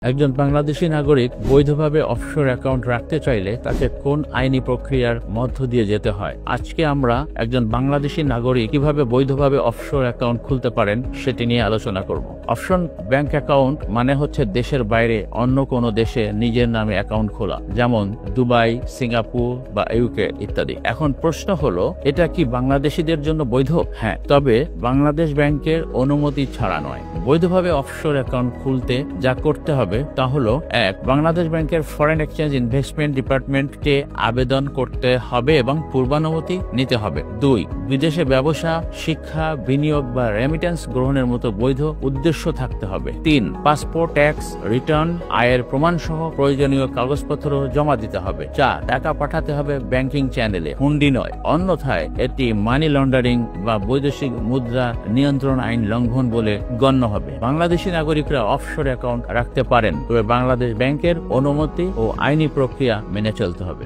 একজন বাংলাদেশী নাগরিক বৈধভাবে অফশোর অ্যাকাউন্ট রাখতে চাইলে তাকে কোন আইনি প্রক্রিয়ার মধ্য দিয়ে যেতে হয়? আজকে আমরা একজন বাংলাদেশী নাগরিক কিভাবে বৈধভাবে অফশোর অ্যাকাউন্ট খুলতে পারেন সেটি নিয়ে আলোচনা করব। অফশোর ব্যাংক অ্যাকাউন্ট মানে হচ্ছে দেশের বাইরে অন্য কোনো দেশে নিজের নামে অ্যাকাউন্ট খোলা, যেমন দুবাই, সিঙ্গাপুর বা ইউকে ইত্যাদি। এখন প্রশ্ন হলো, এটা কি বাংলাদেশিদের জন্য বৈধ? হ্যাঁ, তবে বাংলাদেশ ব্যাংকের অনুমতি ছাড়া নয়। বৈধভাবে অফশোর অ্যাকাউন্ট খুলতে যা করতে হবে তা হলো, 1. বাংলাদেশ ব্যাংকের ফরেন এক্সচেঞ্জ ইনভেস্টমেন্ট ডিপার্টমেন্টকে আবেদন করতে হবে এবং পূর্বানুমতি নিতে হবে। 2. বিদেশে ব্যবসা, শিক্ষা, বিনিয়োগ বা রেমিটেন্স গ্রহণের মতো বৈধ উদ্দেশ্য থাকতে হবে। 3. পাসপোর্ট, ট্যাক্স রিটার্ন, আয়ের প্রমাণ সহ প্রয়োজনীয় কাগজপত্র জমা দিতে হবে। 4. টাকা পাঠাতে হবে ব্যাংকিং চ্যানেলে, হুন্ডি নয়, অন্যথায় এটি মানি লন্ডারিং বা বৈদেশিক মুদ্রা নিয়ন্ত্রণ আইন লঙ্ঘন বলে গণ্য হবে। বাংলাদেশী নাগরিকরা অফশোর অ্যাকাউন্ট রাখতে পারেন, তবে বাংলাদেশ ব্যাংকের অনুমতি ও আইনি প্রক্রিয়া মেনে চলতে হবে।